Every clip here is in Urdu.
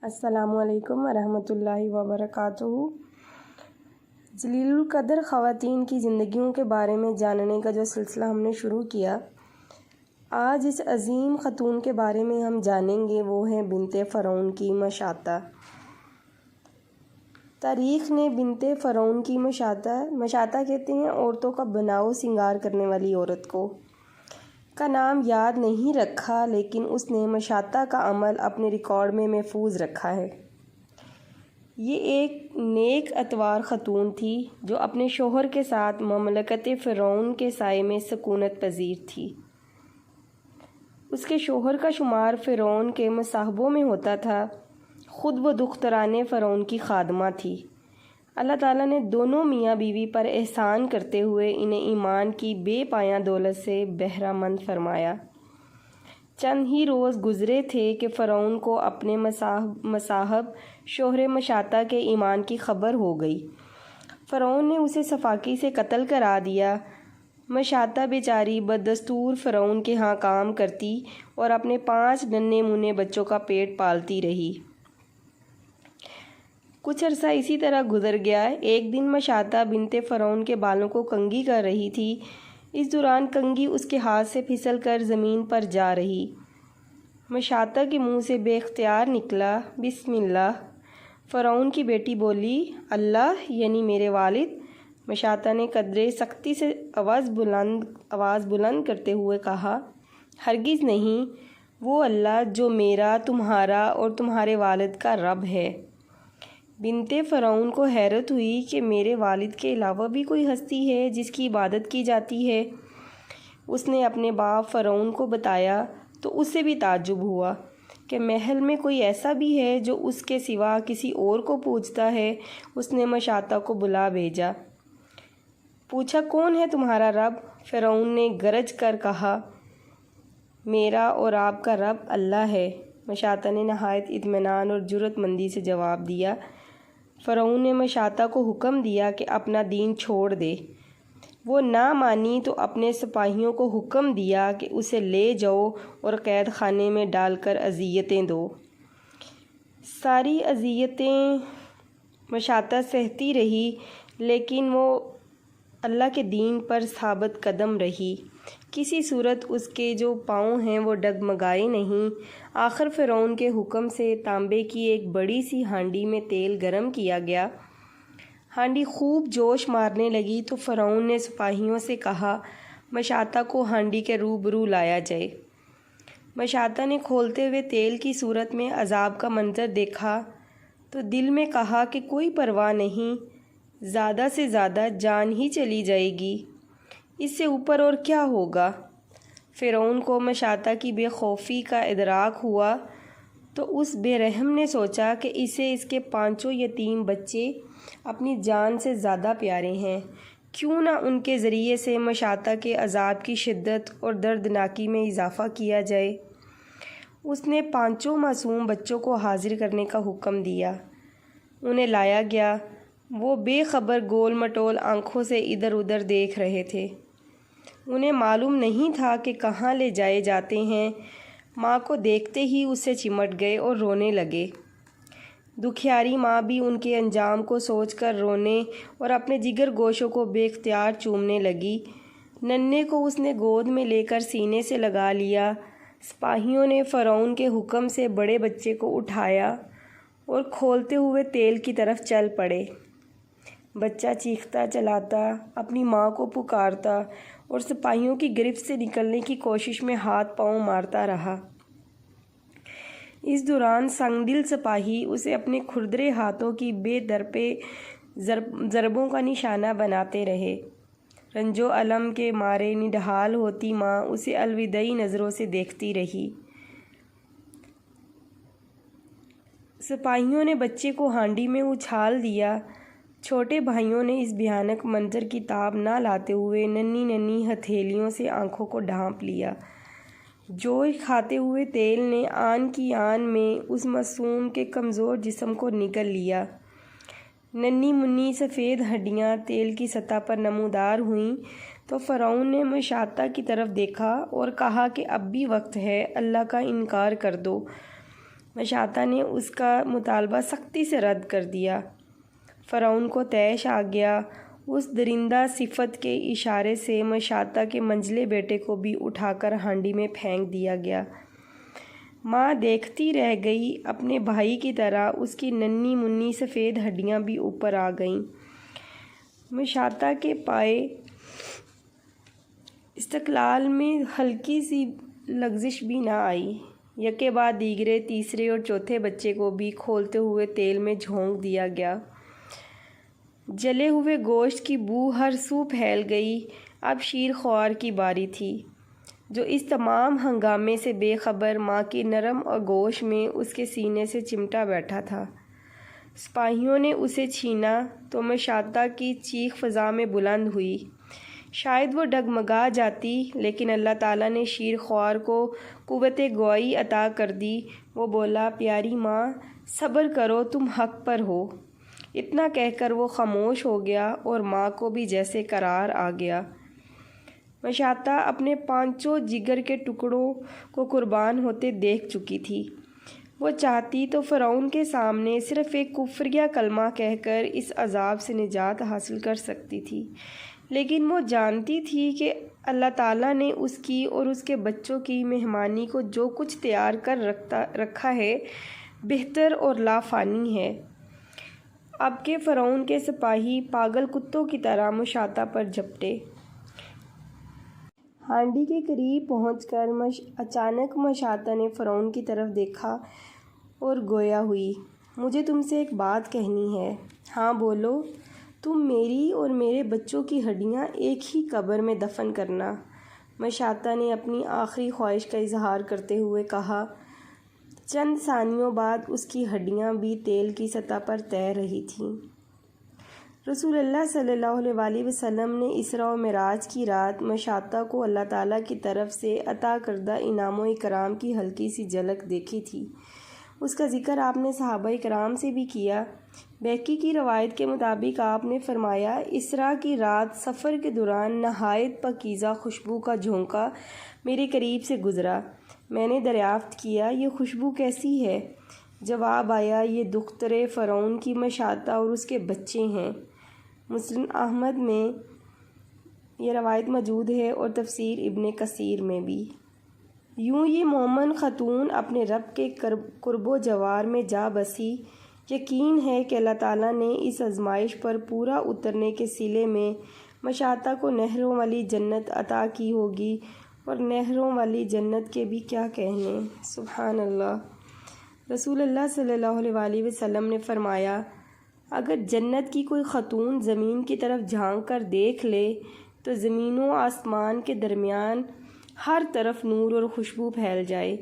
السلام علیکم ورحمۃ اللہ وبرکاتہ۔ جلیل القدر خواتین کی زندگیوں کے بارے میں جاننے کا جو سلسلہ ہم نے شروع کیا، آج اس عظیم خاتون کے بارے میں ہم جانیں گے، وہ ہیں بنت فرعون کی مشاطہ۔ تاریخ نے بنت فرعون کی مشاطہ کہتے ہیں عورتوں کا بناؤ سنگار کرنے والی عورت کا نام یاد نہیں رکھا، لیکن اس نے مشاطہ کا عمل اپنے ریکارڈ میں محفوظ رکھا ہے۔ یہ ایک نیک اتوار خاتون تھی جو اپنے شوہر کے ساتھ مملکت فرعون کے سائے میں سکونت پذیر تھی۔ اس کے شوہر کا شمار فرعون کے مصاحبوں میں ہوتا تھا، خود وہ دختران فرعون کی خادمہ تھی۔ اللہ تعالیٰ نے دونوں میاں بیوی پر احسان کرتے ہوئے انہیں ایمان کی بے پایاں دولت سے بہرہ مند فرمایا۔ چند ہی روز گزرے تھے کہ فرعون کو اپنے مصاحب شوہر مشاطہ کے ایمان کی خبر ہو گئی۔ فرعون نے اسے صفاقی سے قتل کرا دیا۔ مشاطہ بیچاری بدستور فرعون کے ہاں کام کرتی اور اپنے 5 ننھے منھے بچوں کا پیٹ پالتی رہی۔ کچھ عرصہ اسی طرح گزر گیا۔ ایک دن مشاطہ بنت فرعون کے بالوں کو کنگھی کر رہی تھی۔ اس دوران کنگھی اس کے ہاتھ سے پھسل کر زمین پر جا رہی۔ مشاطہ کے منہ سے بے اختیار نکلا، بسم اللہ۔ فرعون کی بیٹی بولی، اللہ یعنی میرے والد؟ مشاطہ نے قدرے سختی سے آواز بلند کرتے ہوئے کہا، ہرگز نہیں، وہ اللہ جو میرا، تمہارا اور تمہارے والد کا رب ہے۔ بنت فرعون کو حیرت ہوئی کہ میرے والد کے علاوہ بھی کوئی ہستی ہے جس کی عبادت کی جاتی ہے۔ اس نے اپنے باپ فرعون کو بتایا تو اس سے بھی تعجب ہوا کہ محل میں کوئی ایسا بھی ہے جو اس کے سوا کسی اور کو پوجتا ہے۔ اس نے مشاطہ کو بلا بھیجا، پوچھا، کون ہے تمہارا رب؟ فرعون نے گرج کر کہا، میرا اور آپ کا رب اللہ ہے۔ مشاطہ نے نہایت اطمینان اور جرأت مندی سے جواب دیا۔ فرعون نے مشاطہ کو حکم دیا کہ اپنا دین چھوڑ دے۔ وہ نہ مانی تو اپنے سپاہیوں کو حکم دیا کہ اسے لے جاؤ اور قید خانے میں ڈال کر اذیتیں دو۔ ساری اذیتیں مشاطہ سہتی رہی، لیکن وہ اللہ کے دین پر ثابت قدم رہی۔ کسی صورت اس کے جو پاؤں ہیں وہ ڈگمگائے نہیں۔ آخر فرعون کے حکم سے تانبے کی ایک بڑی سی ہانڈی میں تیل گرم کیا گیا۔ ہانڈی خوب جوش مارنے لگی تو فرعون نے سپاہیوں سے کہا، مشاطہ کو ہانڈی کے روبرو لایا جائے۔ مشاطہ نے کھولتے ہوئے تیل کی صورت میں عذاب کا منظر دیکھا تو دل میں کہا کہ کوئی پرواہ نہیں، زیادہ سے زیادہ جان ہی چلی جائے گی، اس سے اوپر اور کیا ہوگا۔ فرعون کو مشاطہ کی بے خوفی کا ادراک ہوا تو اس بے رحم نے سوچا کہ اسے اس کے 5 یتیم بچے اپنی جان سے زیادہ پیارے ہیں، کیوں نہ ان کے ذریعے سے مشاطہ کے عذاب کی شدت اور دردناکی میں اضافہ کیا جائے۔ اس نے 5 معصوم بچوں کو حاضر کرنے کا حکم دیا۔ انہیں لایا گیا۔ وہ بے خبر گول مٹول آنکھوں سے ادھر ادھر دیکھ رہے تھے۔ انہیں معلوم نہیں تھا کہ کہاں لے جائے جاتے ہیں۔ ماں کو دیکھتے ہی اس سے چمٹ گئے اور رونے لگے۔ دکھیاری ماں بھی ان کے انجام کو سوچ کر رونے اور اپنے جگر گوشوں کو بے اختیار چومنے لگی۔ ننھے کو اس نے گود میں لے کر سینے سے لگا لیا۔ سپاہیوں نے فرعون کے حکم سے بڑے بچے کو اٹھایا اور کھولتے ہوئے تیل کی طرف چل پڑے۔ بچہ چیختا چلاتا اپنی ماں کو پکارتا اور سپاہیوں کی گرفت سے نکلنے کی کوشش میں ہاتھ پاؤں مارتا رہا۔ اس دوران سنگ دل سپاہی اسے اپنے کھردرے ہاتھوں کی بے درپے ضربوں کا نشانہ بناتے رہے۔ رنج و الم کے مارے نڈھال ہوتی ماں اسے الوداعی نظروں سے دیکھتی رہی۔ سپاہیوں نے بچے کو ہانڈی میں اچھال دیا۔ چھوٹے بھائیوں نے اس بھیانک منظر کی تاب نہ لاتے ہوئے ننھی ننھی ہتھیلیوں سے آنکھوں کو ڈھانپ لیا۔ جوش کھاتے ہوئے تیل نے آن کی آن میں اس معصوم کے کمزور جسم کو نگل لیا۔ ننھی منھی سفید ہڈیاں تیل کی سطح پر نمودار ہوئیں تو فرعون نے مشاطہ کی طرف دیکھا اور کہا کہ اب بھی وقت ہے، اللہ کا انکار کر دو۔ مشاطہ نے اس کا مطالبہ سختی سے رد کر دیا۔ فرعون کو طیش آ گیا۔ اس درندہ صفت کے اشارے سے مشاطہ کے منجلے بیٹے کو بھی اٹھا کر ہانڈی میں پھینک دیا گیا۔ ماں دیکھتی رہ گئی، اپنے بھائی کی طرح اس کی ننھی منھی سفید ہڈیاں بھی اوپر آ گئیں۔ مشاطہ کے پائے استقلال میں ہلکی سی لغزش بھی نہ آئی۔ یکے بعد دیگرے تیسرے اور چوتھے بچے کو بھی کھولتے ہوئے تیل میں جھونک دیا گیا۔ جلے ہوئے گوشت کی بو ہر سو پھیل گئی۔ اب شیر خوار کی باری تھی، جو اس تمام ہنگامے سے بے خبر ماں کی نرم آغوش میں اس کے سینے سے چمٹا بیٹھا تھا۔ سپاہیوں نے اسے چھینا تو مشاطہ کی چیخ فضا میں بلند ہوئی۔ شاید وہ ڈگمگا جاتی، لیکن اللہ تعالیٰ نے شیر خوار کو قوت گواہی عطا کر دی۔ وہ بولا، پیاری ماں، صبر کرو، تم حق پر ہو۔ اتنا کہہ کر وہ خاموش ہو گیا اور ماں کو بھی جیسے قرار آ گیا۔ مشاطہ اپنے پانچوں جگر کے ٹکڑوں کو قربان ہوتے دیکھ چکی تھی۔ وہ چاہتی تو فرعون کے سامنے صرف ایک کفریہ کلمہ کہہ کر اس عذاب سے نجات حاصل کر سکتی تھی، لیکن وہ جانتی تھی کہ اللہ تعالیٰ نے اس کی اور اس کے بچوں کی مہمانی کو جو کچھ تیار کر رکھا ہے بہتر اور لافانی ہے۔ اب کے فرعون کے سپاہی پاگل کتوں کی طرح مشاطہ پر جھپٹے۔ ہانڈی کے قریب پہنچ کر اچانک مشاطہ نے فرعون کی طرف دیکھا اور گویا ہوئی، مجھے تم سے ایک بات کہنی ہے۔ ہاں بولو۔ تم میری اور میرے بچوں کی ہڈیاں ایک ہی قبر میں دفن کرنا۔ مشاطہ نے اپنی آخری خواہش کا اظہار کرتے ہوئے کہا۔ چند ثانیوں بعد اس کی ہڈیاں بھی تیل کی سطح پر تیر رہی تھیں۔ رسول اللہ صلی اللہ علیہ وسلم نے اسراء و معراج کی رات مشاطہ کو اللہ تعالیٰ کی طرف سے عطا کردہ انعام و اکرام کی ہلکی سی جھلک دیکھی تھی۔ اس کا ذکر آپ نے صحابہ کرام سے بھی کیا۔ بہقی کی روایت کے مطابق آپ نے فرمایا، اسراء کی رات سفر کے دوران نہایت پاکیزہ خوشبو کا جھونکا میرے قریب سے گزرا۔ میں نے دریافت کیا، یہ خوشبو کیسی ہے؟ جواب آیا، یہ دختر فرعون کی مشاطہ اور اس کے بچے ہیں۔ مسند احمد میں یہ روایت موجود ہے اور تفسیر ابن کثیر میں بھی۔ یوں یہ مومن خاتون اپنے رب کے قرب و جوار میں جا بسی۔ یقین ہے کہ اللہ تعالیٰ نے اس آزمائش پر پورا اترنے کے صلے میں مشاطہ کو نہروں والی جنت عطا کی ہوگی، اور نہروں والی جنت کے بھی کیا کہنے، سبحان اللہ۔ رسول اللہ صلی اللہ علیہ وسلم نے فرمایا، اگر جنت کی کوئی خاتون زمین کی طرف جھانک کر دیکھ لے تو زمین و آسمان کے درمیان ہر طرف نور اور خوشبو پھیل جائے،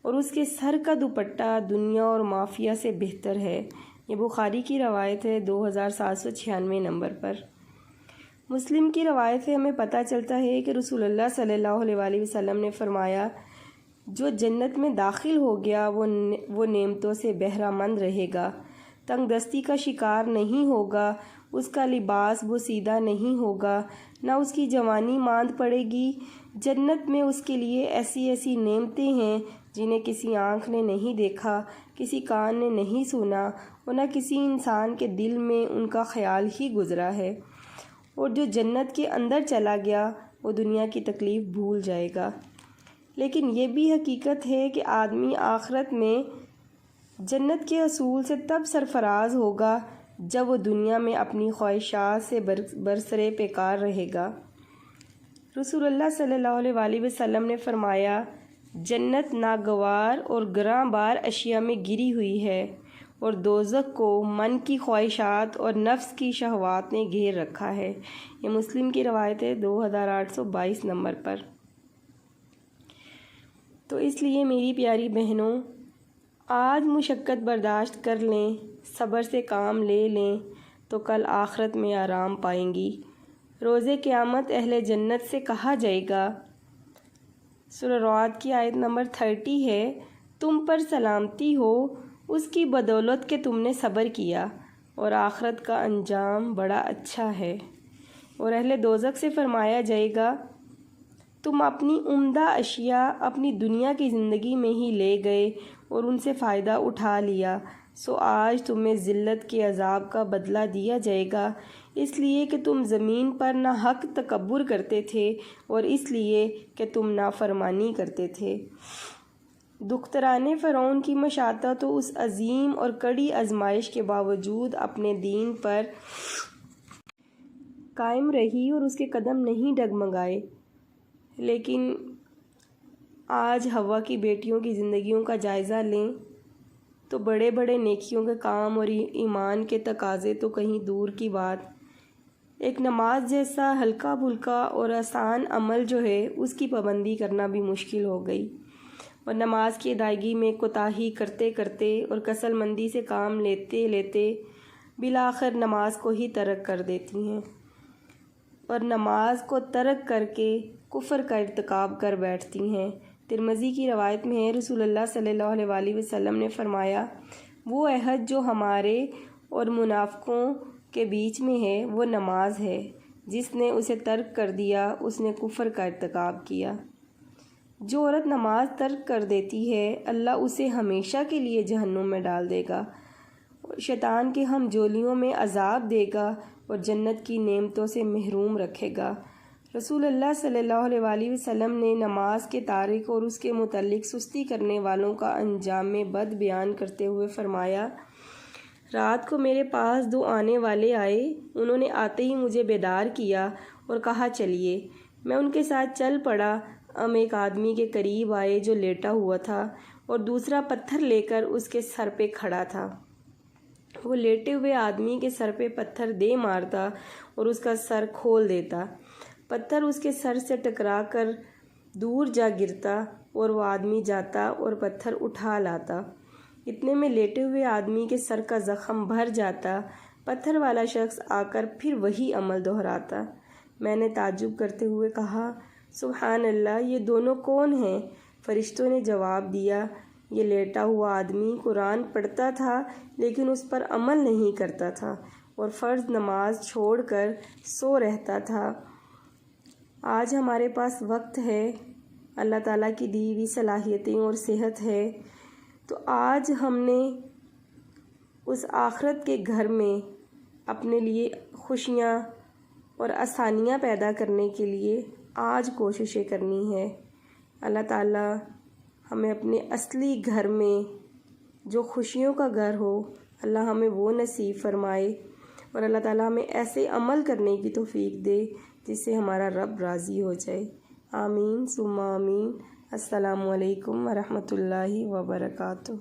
اور اس کے سر کا دوپٹہ دنیا اور مافیہ سے بہتر ہے۔ یہ بخاری کی روایت ہے 2796 نمبر پر۔ مسلم کی روایت سے ہمیں پتہ چلتا ہے کہ رسول اللہ صلی اللہ علیہ وسلم نے فرمایا، جو جنت میں داخل ہو گیا وہ نعمتوں سے بہرہ مند رہے گا، تنگ دستی کا شکار نہیں ہوگا، اس کا لباس بوسیدہ نہیں ہوگا، نہ اس کی جوانی ماند پڑے گی۔ جنت میں اس کے لیے ایسی ایسی نعمتیں ہیں جنہیں کسی آنکھ نے نہیں دیکھا، کسی کان نے نہیں سنا، اور نہ کسی انسان کے دل میں ان کا خیال ہی گزرا ہے۔ اور جو جنت کے اندر چلا گیا وہ دنیا کی تکلیف بھول جائے گا۔ لیکن یہ بھی حقیقت ہے کہ آدمی آخرت میں جنت کے حصول سے تب سرفراز ہوگا جب وہ دنیا میں اپنی خواہشات سے برسرے پیکار رہے گا۔ رسول اللہ صلی اللہ علیہ وسلم نے فرمایا، جنت ناگوار اور گراں بار اشیاء میں گری ہوئی ہے، اور دوزخ کو من کی خواہشات اور نفس کی شہوات نے گھیر رکھا ہے۔ یہ مسلم کی روایت ہے 2822 نمبر پر۔ تو اس لیے میری پیاری بہنوں، آج مشقت برداشت کر لیں، صبر سے کام لے لیں تو کل آخرت میں آرام پائیں گی۔ روز قیامت اہل جنت سے کہا جائے گا، سورہ رعد کی آیت نمبر 30 ہے، تم پر سلامتی ہو اس کی بدولت کہ تم نے صبر کیا، اور آخرت کا انجام بڑا اچھا ہے۔ اور اہل دوزخ سے فرمایا جائے گا، تم اپنی عمدہ اشیاء اپنی دنیا کی زندگی میں ہی لے گئے اور ان سے فائدہ اٹھا لیا، سو آج تمہیں ذلت کے عذاب کا بدلہ دیا جائے گا، اس لیے کہ تم زمین پر نہ حق تکبر کرتے تھے اور اس لیے کہ تم نافرمانی کرتے تھے۔ دختران فرعون کی مشاطہ تو اس عظیم اور کڑی آزمائش کے باوجود اپنے دین پر قائم رہی اور اس کے قدم نہیں ڈگمگائے، لیکن آج حوا کی بیٹیوں کی زندگیوں کا جائزہ لیں تو بڑے بڑے نیکیوں کے کام اور ایمان کے تقاضے تو کہیں دور کی بات، ایک نماز جیسا ہلکا پھلکا اور آسان عمل جو ہے اس کی پابندی کرنا بھی مشکل ہو گئی، اور نماز کی ادائیگی میں کوتاہی کرتے کرتے اور کسل مندی سے کام لیتے لیتے بالآخر نماز کو ہی ترک کر دیتی ہیں، اور نماز کو ترک کر کے کفر کا ارتکاب کر بیٹھتی ہیں۔ ترمذی کی روایت میں ہے، رسول اللہ صلی اللہ علیہ وسلم نے فرمایا، وہ عہد جو ہمارے اور منافقوں کے بیچ میں ہے وہ نماز ہے، جس نے اسے ترک کر دیا اس نے کفر کا ارتکاب کیا۔ جو عورت نماز ترک کر دیتی ہے اللہ اسے ہمیشہ کے لیے جہنم میں ڈال دے گا، شیطان کے ہم جولیوں میں عذاب دے گا اور جنت کی نعمتوں سے محروم رکھے گا۔ رسول اللہ صلی اللہ علیہ وسلم نے نماز کے تارک اور اس کے متعلق سستی کرنے والوں کا انجام بد بیان کرتے ہوئے فرمایا، رات کو میرے پاس دو آنے والے آئے، انہوں نے آتے ہی مجھے بیدار کیا اور کہا چلیے، میں ان کے ساتھ چل پڑا۔ ہم ایک آدمی کے قریب آئے جو لیٹا ہوا تھا اور دوسرا پتھر لے کر اس کے سر پہ کھڑا تھا۔ وہ لیٹے ہوئے آدمی کے سر پہ پتھر دے مارتا اور اس کا سر کھول دیتا، پتھر اس کے سر سے ٹکرا کر دور جا گرتا اور وہ آدمی جاتا اور پتھر اٹھا لاتا، اتنے میں لیٹے ہوئے آدمی کے سر کا زخم بھر جاتا، پتھر والا شخص آ کر پھر وہی عمل دہراتا۔ میں نے تعجب کرتے ہوئے کہا، سبحان اللہ، یہ دونوں کون ہیں؟ فرشتوں نے جواب دیا، یہ لیٹا ہوا آدمی قرآن پڑھتا تھا لیکن اس پر عمل نہیں کرتا تھا اور فرض نماز چھوڑ کر سو رہتا تھا۔ آج ہمارے پاس وقت ہے، اللہ تعالیٰ کی دی ہوئی صلاحیتیں اور صحت ہے، تو آج ہم نے اس آخرت کے گھر میں اپنے لیے خوشیاں اور آسانیاں پیدا کرنے کے لیے آج کوششیں کرنی ہے۔ اللہ تعالیٰ ہمیں اپنے اصلی گھر میں جو خوشیوں کا گھر ہو، اللہ ہمیں وہ نصیب فرمائے، اور اللہ تعالیٰ ہمیں ایسے عمل کرنے کی توفیق دے جس سے ہمارا رب راضی ہو جائے۔ آمین ثم آمین۔ السلام علیکم ورحمۃ اللہ وبرکاتہ۔